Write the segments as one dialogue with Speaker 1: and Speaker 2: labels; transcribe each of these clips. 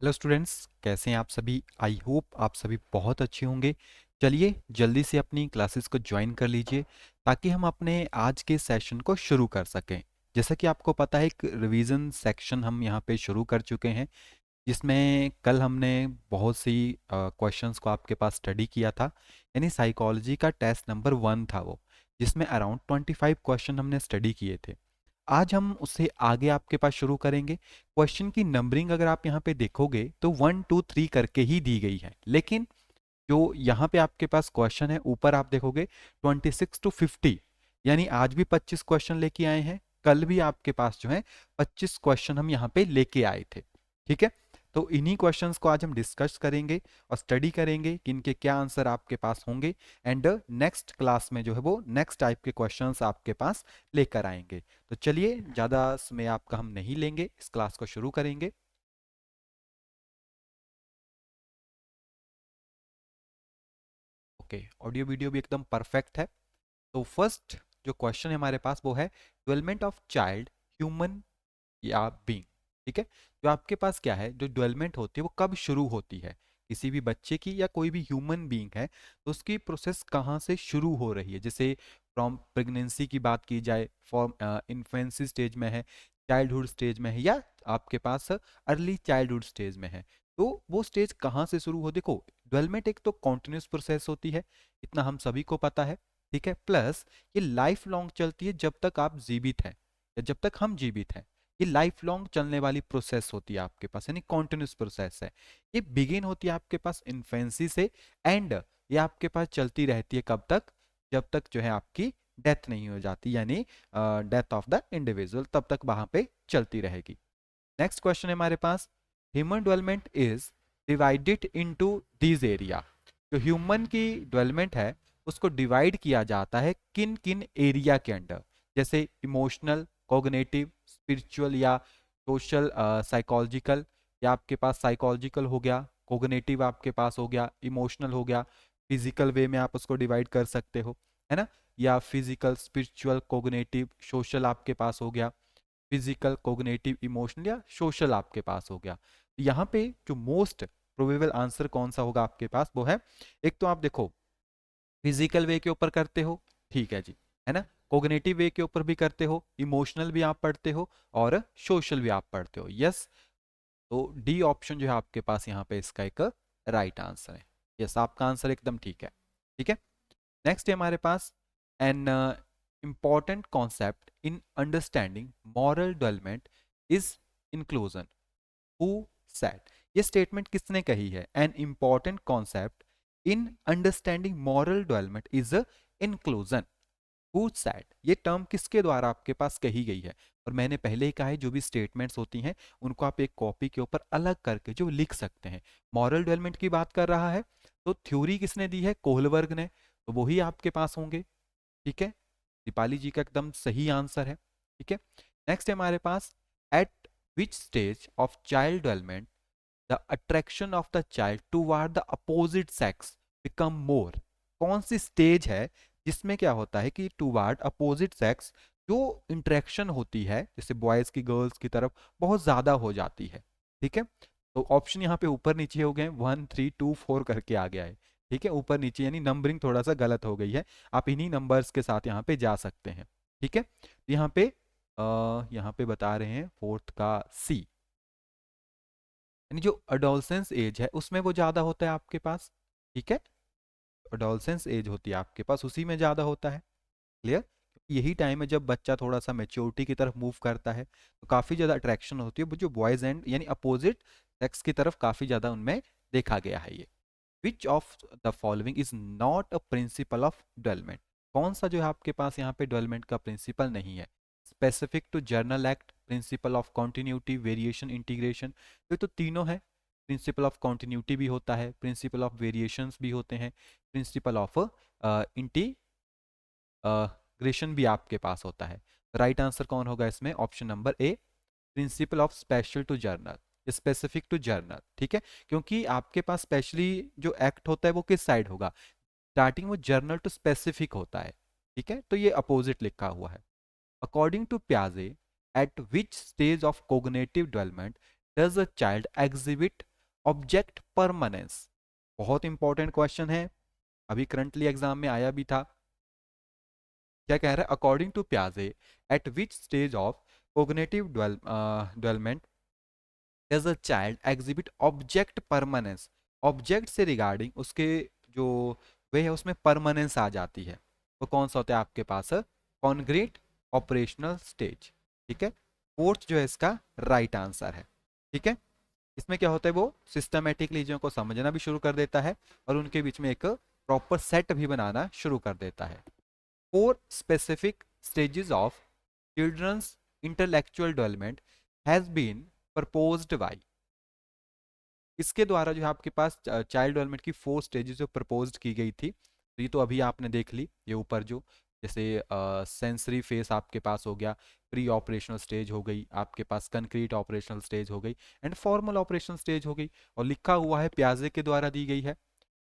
Speaker 1: Hello students, कैसे हैं आप सभी। आई होप आप सभी बहुत अच्छे होंगे। चलिए जल्दी से अपनी क्लासेस को ज्वाइन कर लीजिए ताकि हम अपने आज के सेशन को शुरू कर सकें। जैसा कि आपको पता है, एक रिवीजन सेक्शन हम यहाँ पे शुरू कर चुके हैं, जिसमें कल हमने बहुत सी क्वेश्चंस को आपके पास स्टडी किया था। यानी साइकोलॉजी का टेस्ट नंबर 1 था वो, जिसमें अराउंड 25 क्वेश्चन हमने स्टडी किए थे। आज हम उससे आगे आपके पास शुरू करेंगे। क्वेश्चन की नंबरिंग अगर आप यहाँ पे देखोगे तो 1 2 3 करके ही दी गई है, लेकिन जो यहाँ पे आपके पास क्वेश्चन है ऊपर आप देखोगे 26 to 50, यानी आज भी 25 क्वेश्चन लेके आए हैं, कल भी आपके पास जो है 25 क्वेश्चन हम यहाँ पे लेके आए थे। ठीक है, तो इन्हीं क्वेश्चंस को आज हम डिस्कस करेंगे और स्टडी करेंगे कि इनके क्या आंसर आपके पास होंगे, एंड नेक्स्ट क्लास में जो है वो नेक्स्ट टाइप के क्वेश्चंस आपके पास लेकर आएंगे। तो चलिए ज़्यादा समय आपका हम नहीं लेंगे, इस क्लास को शुरू करेंगे। ओके, ऑडियो वीडियो भी एकदम परफेक्ट है। तो फर्स्ट जो क्वेश्चन है हमारे पास वो है डेवलपमेंट ऑफ चाइल्ड, ह्यूमन या बीइंग। ठीक है, जो आपके पास क्या है, जो डेवलपमेंट होती है वो कब शुरू होती है किसी भी बच्चे की या कोई भी ह्यूमन बीइंग है, तो उसकी प्रोसेस कहाँ से शुरू हो रही है। जैसे फ्रॉम प्रेगनेंसी की बात की जाए, फ्रॉम इन्फेंसी स्टेज में है, चाइल्डहुड स्टेज में है, या आपके पास अर्ली चाइल्डहुड स्टेज में है, तो वो स्टेज कहाँ से शुरू हो। देखो, डेवलपमेंट एक तो कॉन्टिन्यूस प्रोसेस होती है, इतना हम सभी को पता है। ठीक है, प्लस ये लाइफ लॉन्ग चलती है जब तक आप जीवित हैं या जब तक हम जीवित हैं। ये लाइफ लॉन्ग चलने वाली प्रोसेस होती है आपके पास, यानी कॉन्टिन्यूस प्रोसेस है। ये बिगिन होती है आपके पास इन्फेंसी से, एंड ये आपके पास चलती रहती है कब तक, जब तक जो है आपकी डेथ नहीं हो जाती, यानी डेथ ऑफ द इंडिविजुअल, तब तक वहां पे चलती रहेगी। नेक्स्ट क्वेश्चन है हमारे पास, human development is divided into these area. जो ह्यूमन की डेवलपमेंट है उसको डिवाइड किया जाता है किन किन एरिया के अंडर। जैसे इमोशनल, कॉग्निटिव, स्पिरिचुअल या सोशल, साइकोलॉजिकल, या आपके पास साइकोलॉजिकल हो गया, कॉग्निटिव आपके पास हो गया, इमोशनल हो गया, फिजिकल वे में आप उसको डिवाइड कर सकते हो, है ना। या फिजिकल, स्पिरिचुअल, कॉग्निटिव, सोशल आपके पास हो गया, फिजिकल, कॉग्निटिव, इमोशनल या सोशल आपके पास हो गया। तो यहाँ पे जो मोस्ट प्रोबेबल आंसर कौन सा होगा आपके पास वो है, एक तो आप देखो फिजिकल वे के ऊपर करते हो, ठीक है जी, है ना। कॉग्निटिव वे के ऊपर भी करते हो, इमोशनल भी आप पढ़ते हो और सोशल भी आप पढ़ते हो। यस, तो डी ऑप्शन जो है आपके पास यहाँ पे इसका एक राइट आंसर है। यस, आपका आंसर एकदम ठीक है। ठीक है, नेक्स्ट है हमारे पास N important concept in understanding moral development is inclusion. Who said? ये स्टेटमेंट किसने कही है? An important concept in understanding moral development is inclusion. Who said? ये टर्म किसके द्वारा आपके पास कही गई है? और मैंने पहले ही कहा है, जो भी स्टेटमेंट्स होती हैं उनको आप एक कॉपी के ऊपर अलग करके जो लिख सकते हैं। मॉरल डेवलपमेंट की बात कर रहा है तो थ्योरी किसने दी है? कोहलबर्ग ने, तो वही आपके पास होंगे। ठीक है, दीपाली जी का एकदम सही आंसर है। ठीक है, नेक्स्ट है हमारे पास, at which stage of child development the attraction of the child toward the opposite sex become more. कौन सी स्टेज है जिसमें क्या होता है कि टुवर्ड अपोजिट सेक्स जो इंटरेक्शन होती है जैसे बॉयज की गर्ल्स की तरफ बहुत ज्यादा हो जाती है। ठीक है, तो ऑप्शन यहाँ पे ऊपर नीचे हो गए, 1 3 2 4 करके आ गया है। ठीक है, ऊपर नीचे यानी नंबरिंग थोड़ा सा गलत हो गई है, आप इन्हीं नंबर्स के साथ यहाँ पे जा सकते हैं। ठीक है, तो यहाँ पे बता रहे हैं फोर्थ का सी, यानी जो अडोलसेंस एज है उसमें वो ज़्यादा होता है आपके पास। ठीक है, अडोलसेंस एज होती है आपके पास, उसी में ज़्यादा होता है। क्लियर, यही टाइम है जब बच्चा थोड़ा सा मेच्योरिटी की तरफ मूव करता है, तो काफ़ी ज़्यादा अट्रैक्शन होती है वो जो बॉयज़ एंड यानी अपोजिट सेक्स की तरफ काफ़ी ज़्यादा उनमें देखा गया है ये। विच of the following is not a principle of development. कौन सा जो है आपके पास यहाँ पे डेवलपमेंट का प्रिंसिपल नहीं है? Specific to general act, principle of continuity, variation, integration. ये तो तीनों है। प्रिंसिपल ऑफ कॉन्टिन्यूटी भी होता है, प्रिंसिपल ऑफ वेरिएशंस भी होते हैं, प्रिंसिपल ऑफ इंटीग्रेशन भी आपके पास होता है। राइट आंसर कौन होगा इसमें? Option number A, principle of special to general, specific to general. ठीक है, क्योंकि आपके पास स्पेशली जो एक्ट होता है वो किस साइड होगा? स्टार्टिंग वो जर्नल टू स्पेसिफिक होता है। ठीक है, तो ये अपोजिट लिखा हुआ है। अकॉर्डिंग टू प्याजे, at which stage of cognitive development does a child exhibit object permanence, बहुत इंपॉर्टेंट क्वेश्चन है, अभी करंटली एग्जाम में आया भी था। क्या कह रहा है, अकॉर्डिंग टू प्याजे at which stage of cognitive development does a child exhibit object permanence, object से रिगार्डिंग उसके जो वे है उसमें परमानेंस आ जाती है, वो कौन सा होता है आपके पास, कॉन्क्रीट ऑपरेशनल स्टेज। ठीक है, फोर्थ जो है इसका राइट आंसर है। ठीक है, इसमें क्या होता है, वो सिस्टमेटिकली चीजों को समझना भी शुरू कर देता है और उनके बीच में एक प्रॉपर सेट भी बनाना शुरू कर देता है। Four specific stages of children's intellectual development has been proposed by, इसके द्वारा जो है आपके पास चाइल्ड डेवलपमेंट की फोर स्टेजेस जो प्रपोज्ड की गई थी, तो ये तो अभी आपने देख ली, ये ऊपर जो जैसे सेंसरी फेस आपके पास हो गया, प्री ऑपरेशनल स्टेज हो गई आपके पास, कंक्रीट ऑपरेशनल स्टेज हो गई एंड फॉर्मल ऑपरेशनल स्टेज हो गई, और लिखा हुआ है प्याजे के द्वारा दी गई है।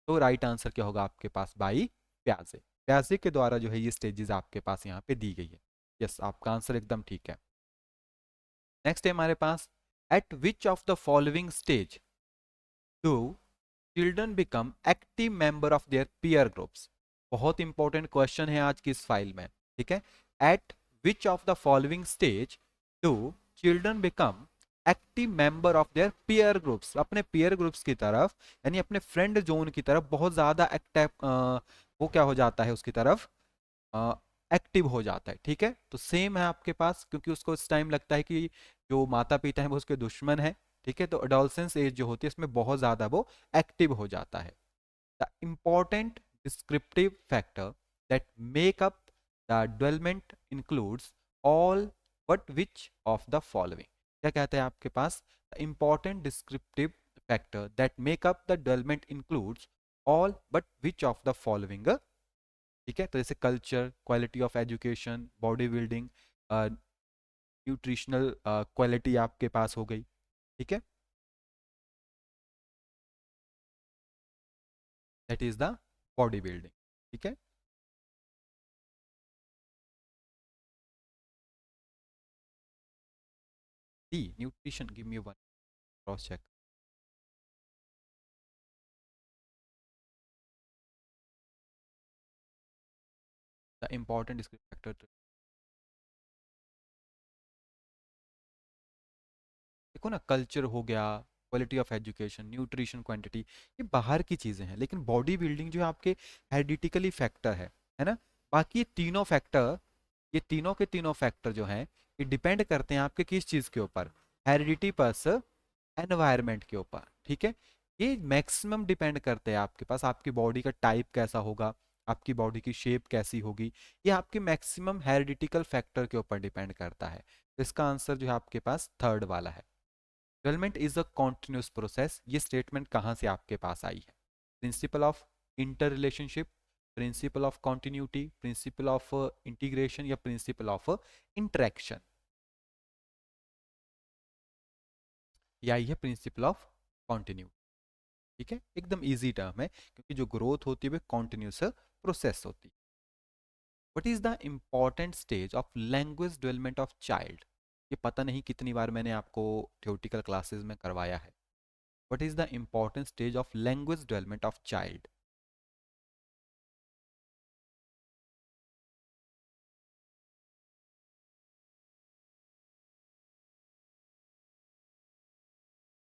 Speaker 1: तो राइट आंसर क्या होगा आपके पास, बाई प्याजे, प्याजे के द्वारा जो है ये स्टेजेस आपके पास यहाँ पे दी गई है। यस, आपका आंसर एकदम ठीक है। नेक्स्ट है हमारे पास, at which of the following stage do children become active member of their peer groups, बहुत इंपॉर्टेंट क्वेश्चन है आज की इस फाइल में। ठीक है, at which of the following stage do children become active member of their peer groups, अपने peer groups की तरफ यानी अपने फ्रेंड जोन की तरफ बहुत ज्यादा एक्टिव, वो क्या हो जाता है उसकी तरफ, एक्टिव हो जाता है। ठीक है, तो सेम है आपके पास, क्योंकि उसको इस टाइम लगता है कि जो माता पिता हैं वो उसके दुश्मन है। ठीक है, तो अडोलसेंस एज जो होती है इसमें बहुत ज्यादा वो एक्टिव हो जाता है। The important descriptive factor that make up the development includes all but which of the following, क्या कहते हैं आपके पास, the important descriptive factor that make up the development includes all but which of the following. ठीक है, तो जैसे culture, quality of education, body building, nutritional quality आपके पास हो गई। ठीक है, that is the body building. ठीक है, D nutrition, give me one, cross check. The important factor, देखो ना, कल्चर हो गया, quality of education, nutrition, quantity, ये बाहर की चीजें हैं, लेकिन बॉडी बिल्डिंग जो है आपके हेरिडिटिकली फैक्टर है ना। बाकी ये तीनों फैक्टर, ये तीनों के तीनों फैक्टर जो हैं ये डिपेंड करते हैं आपके किस चीज के ऊपर, हेरिडिटी प्लस एनवायरनमेंट के ऊपर। ठीक है, ये मैक्सिमम डिपेंड करते हैं आपके पास, आपकी बॉडी का टाइप कैसा होगा, आपकी बॉडी की शेप कैसी होगी, ये आपके मैक्सिमम हेरिडिटिकल फैक्टर के ऊपर डिपेंड करता है। तो इसका आंसर जो है आपके पास थर्ड वाला है। Development is a continuous process, ये स्टेटमेंट कहाँ से आपके पास आई है, principle of inter relationship, principal of continuity, principle of integration या प्रिंसिपल ऑफ इंटरेक्शन, या ये प्रिंसिपल ऑफ कॉन्टिन्यूटी। ठीक है, एकदम इजी टर्म है, क्योंकि जो ग्रोथ होती है वो कॉन्टिन्यूस प्रोसेस होती है। What is the important stage of language development of child, ये पता नहीं कितनी बार मैंने आपको थ्योरेटिकल क्लासेस में करवाया है। What is the important stage of language development of child,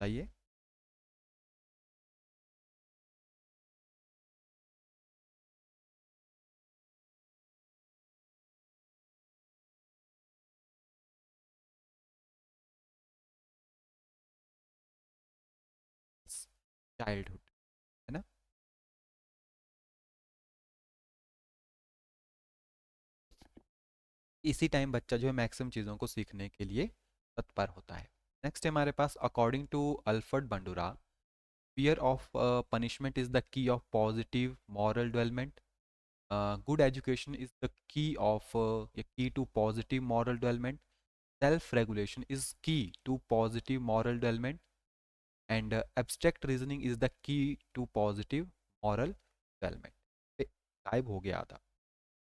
Speaker 1: बताइए। चाइल्डहुड, है ना। इसी टाइम बच्चा जो है मैक्सिमम चीज़ों को सीखने के लिए तत्पर होता है। नेक्स्ट है हमारे पास, according to Alfred Bandura, fear of punishment is the key of positive moral development, good education is the key of key to positive moral development, self regulation is key to positive moral development and abstract reasoning is the key to positive moral development. गायब हो गया था।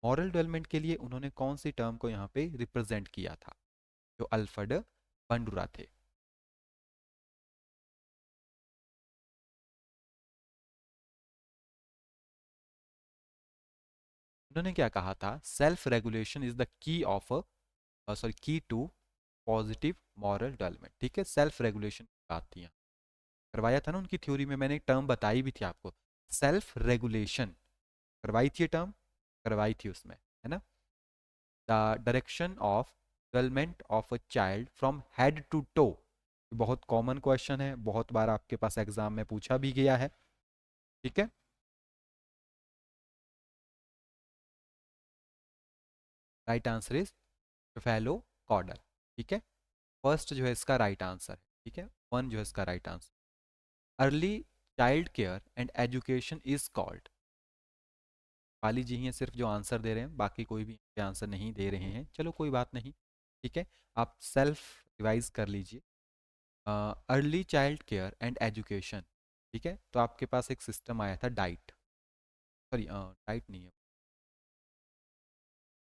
Speaker 1: Moral development के लिए उन्होंने कौन सी term को यहाँ पे रिप्रेजेंट किया था, जो अल्फ्रेड बंडूरा थे। उन्होंने क्या कहा था, self regulation is the key of sorry की टू पॉजिटिव मॉरल डेवलपमेंट। ठीक है, सेल्फ रेगुलेशन की बात थी यहाँ, करवाया था ना उनकी थ्योरी में, मैंने एक टर्म बताई भी थी आपको, सेल्फ रेगुलेशन, करवाई थी ये टर्म, करवाई थी उसमें, है ना। The direction of development of a child from head to toe, बहुत कॉमन क्वेश्चन है, बहुत बार आपके पास एग्जाम में पूछा भी गया है। ठीक है, right answer is cephalocaudal. ठीक है, फर्स्ट जो है इसका राइट आंसर है। ठीक है, वन जो है इसका right answer. Early child care and education is called, पाली जी ही हैं सिर्फ जो आंसर दे रहे हैं, बाकी कोई भी आंसर नहीं दे रहे हैं, चलो कोई बात नहीं। ठीक है, आप सेल्फ रिवाइज कर लीजिए। Early child care and education, ठीक है, तो आपके पास एक सिस्टम आया था डाइट, सॉरी डाइट नहीं है,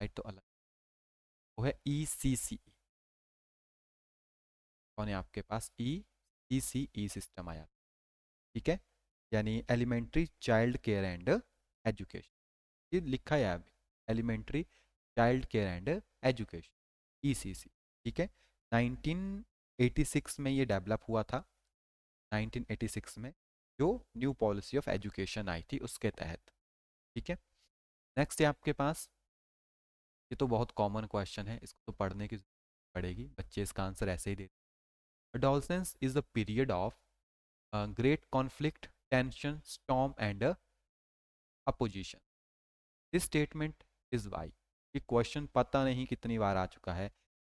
Speaker 1: डाइट तो अलग, वो है ई सी सी, कौन है आपके पास, ई सी ई सिस्टम आया। ठीक है, यानी elementary child care and education, ये लिखा है अभी, elementary child care and education, ECC. ठीक है, 1986 में ये डेवलप हुआ था, 1986 में, जो new policy of education I थी उसके तहत। ठीक है, नेक्स्ट है आपके पास, ये तो बहुत कॉमन क्वेश्चन है, इसको तो पढ़ने की पड़ेगी, बच्चे इसका आंसर ऐसे ही देते। adolescence is the period of great conflict, tension, storm and opposition. This statement is why, ये क्वेश्चन पता नहीं कितनी बार आ चुका है,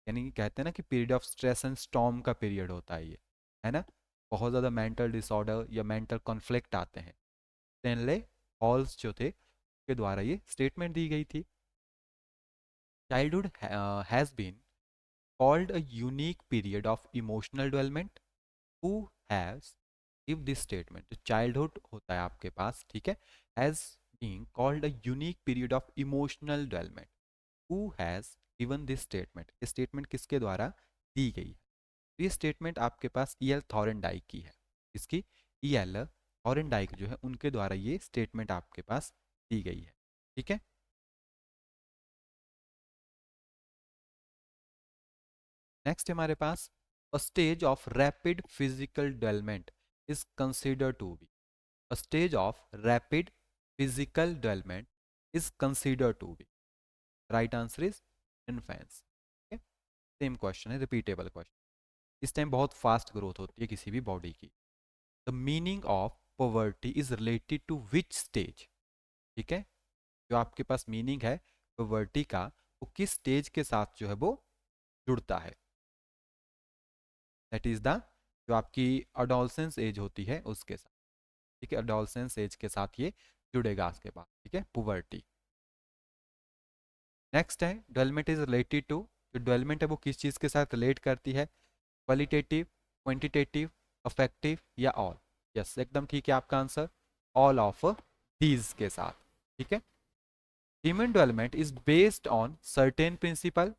Speaker 1: यानी कि कहते हैं ना कि period of stress and storm का पीरियड होता है ये, है ना, बहुत ज़्यादा मेंटल डिसऑर्डर या मेंटल कॉन्फ्लिक्ट आते हैं। स्टेनले हॉल्स जो थे के द्वारा ये स्टेटमेंट दी गई थी। Childhood has been called a unique period of emotional development, who has give this statement, जो चाइल्डहुड होता है आपके पास, ठीक है, has been called a unique period of emotional development, who has given this statement, ये स्टेटमेंट किसके द्वारा दी गई है। तो ये स्टेटमेंट आपके पास ई एल थॉरेनडाइक की है, इसकी ई एल थॉरेनडाइक जो है उनके द्वारा ये स्टेटमेंट आपके पास दी गई है। ठीक है, नेक्स्ट हमारे पास, a stage of rapid physical development is consider to be, a stage of rapid physical development is consider to be, right answer is infancy. Same question है, रिपीटेबल क्वेश्चन, इस टाइम बहुत फास्ट ग्रोथ होती है किसी भी body की। The meaning of poverty is related to which stage, ठीक है, जो आपके पास मीनिंग है पॉवर्टी का, वो किस स्टेज के साथ जो है वो जुड़ता है, दैट इज द, जो आपकी अडोलसेंस एज होती है उसके साथ। ठीक है, अडोलसेंस एज के साथ ये जुड़ेगा उसके बाद। ठीक है, पुवर्टी। नेक्स्ट है, डेवलपमेंट इज रिलेटेड टू, जो डेवलपमेंट है वो किस चीज़ के साथ रिलेट करती है, क्वालिटेटिव, क्वांटिटेटिव, अफेक्टिव या ऑल। यस, एकदम ठीक है आपका आंसर, ऑल ऑफ दीज के साथ। ठीक है, human development is based on certain principle,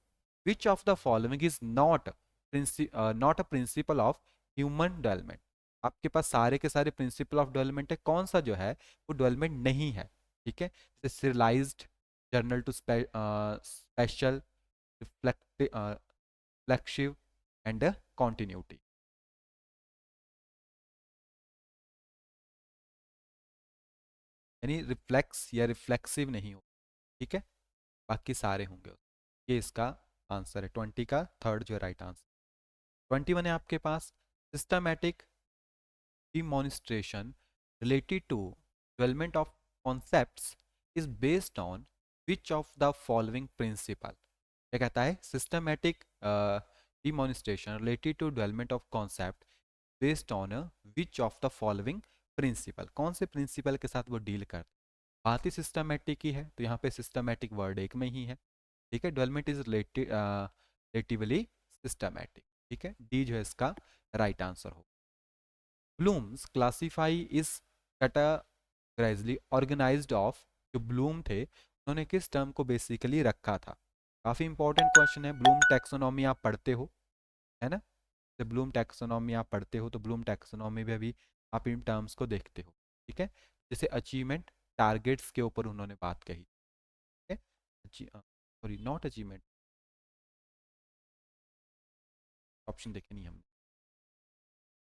Speaker 1: which of the following is not not a principle of human development. आपके पास सारे के सारे प्रिंसिपल ऑफ डेवलपमेंट है, कौन सा जो है वो डेवलपमेंट नहीं है। ठीक है, जैसे serialized, general to special, reflective and continuity. यानी रिफ्लेक्स या रिफ्लेक्सिव नहीं हो। ठीक है, बाकी सारे होंगे। ये इसका आंसर है, 20 का थर्ड जो है राइट आंसर। 21 है आपके पास, systematic demonstration related to development of concepts is based on which of the following principle। क्या कहता है, systematic demonstration related to development of concept based on which of the following principle, कौन से principal के साथ वो डील करते हैं। बात ही सिस्टमैटिक की है, तो यहाँ पे सिस्टमैटिक वर्ड एक में ही है। ठीक है, डेवलपमेंट इज रिलेटिवली सिस्टमैटिक। ठीक है, डी जो है इसका राइट आंसर हो। Bloom's classify is categorically organized of, जो ब्लूम थे उन्होंने किस टर्म को बेसिकली रखा था। काफ़ी इंपॉर्टेंट क्वेश्चन है, ब्लूम टैक्सोनॉमी आप पढ़ते हो, है ना, जब ब्लूम टैक्सोनॉमी आप पढ़ते हो तो ब्लूम टैक्सोनॉमी में भी आप इन टर्म्स को देखते हो। ठीक है, जैसे अचीवमेंट टारगेट्स के ऊपर उन्होंने बात कही, सॉरी नॉट अचीवमेंट, ऑप्शन देखे नहीं हमने।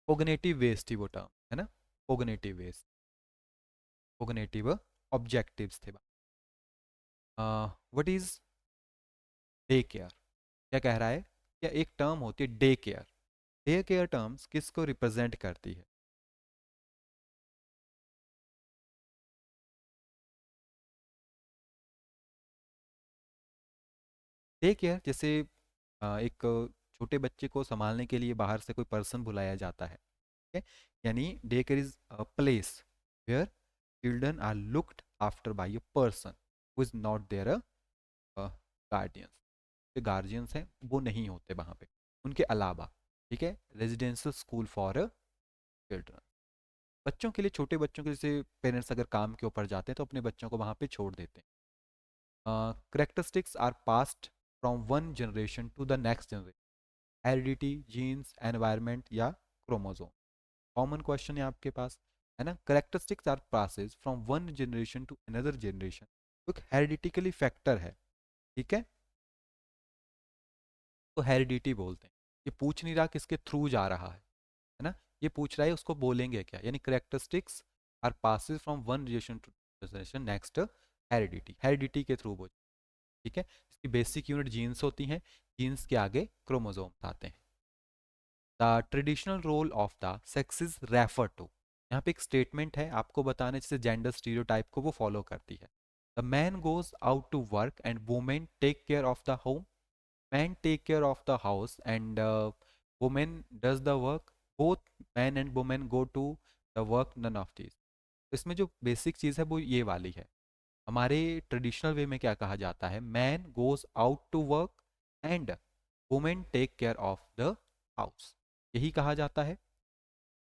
Speaker 1: कोग्निटिव वेस्ट ही वो टर्म है ना, कोग्निटिव वेस्ट, कोग्निटिव ऑब्जेक्टिव्स थे। व्हाट इज डे केयर, क्या कह रहा है, क्या एक टर्म होती है day care, day care terms किसको रिप्रेजेंट करती है? डे केयर जैसे एक छोटे बच्चे को संभालने के लिए बाहर से कोई पर्सन बुलाया जाता है, ठीक है, यानी day care is a place where children are looked after by a person who is not there guardians, जो गार्जियंस हैं वो नहीं होते वहाँ पे उनके अलावा, ठीक है, रेजिडेंशियल स्कूल फॉर चिल्ड्रन, बच्चों के लिए, छोटे बच्चों के, जैसे पेरेंट्स अगर काम के ऊपर जाते हैं तो अपने बच्चों को वहाँ पे छोड़ देते हैं। Characteristics are passed from one generation to the next generation, heredity, genes, environment या क्रोमोसोम, कॉमन क्वेश्चन है आपके पास, है ना, characteristics are passes from one generation to another generation, तो हेरिडिटिकली फैक्टर है, ठीक है, तो हेरिडिटी बोलते हैं। ये पूछ नहीं रहा किसके थ्रू जा रहा है ना, ये पूछ रहा है उसको बोलेंगे क्या, यानी characteristics are passes from one generation to generation, next heredity, heredity के थ्रू बोल, ठीक है, इसकी बेसिक यूनिट जीन्स होती हैं, जीन्स के आगे क्रोमोसोम्स आते हैं। The traditional role of the sex is refer to, यहाँ पे एक स्टेटमेंट है आपको बताने, जैसे जेंडर स्टीरियोटाइप को वो फॉलो करती है। The man goes out to work and women take care of the home, man take care of the house and women does the work, both man and women go to the work, none of this. इसमें जो basic चीज़ है वो ये वाली है, हमारे traditional way में क्या कहा जाता है, man goes out to work and women take care of the house, यही कहा जाता है,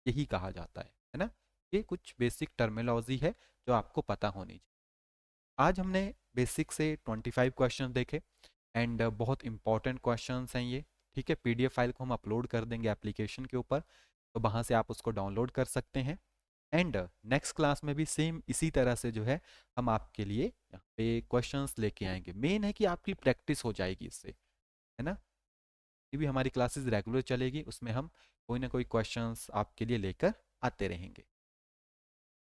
Speaker 1: यही कहा जाता है ना, ये कुछ बेसिक टर्मिनोलॉजी है जो आपको पता होनी चाहिए। आज हमने बेसिक से 25 क्वेश्चन देखे एंड बहुत इंपॉर्टेंट क्वेश्चंस हैं ये, ठीक है, पीडीएफ फाइल को हम अपलोड कर देंगे एप्लीकेशन के ऊपर, तो वहाँ से आप उसको डाउनलोड कर सकते हैं। एंड नेक्स्ट क्लास में भी सेम इसी तरह से जो है हम आपके लिए यहाँ पे क्वेश्चंस लेके आएंगे, मेन है कि आपकी प्रैक्टिस हो जाएगी इससे, है ना, ये भी हमारी क्लासेस रेगुलर चलेगी, उसमें हम कोई ना कोई क्वेश्चंस आपके लिए लेकर आते रहेंगे।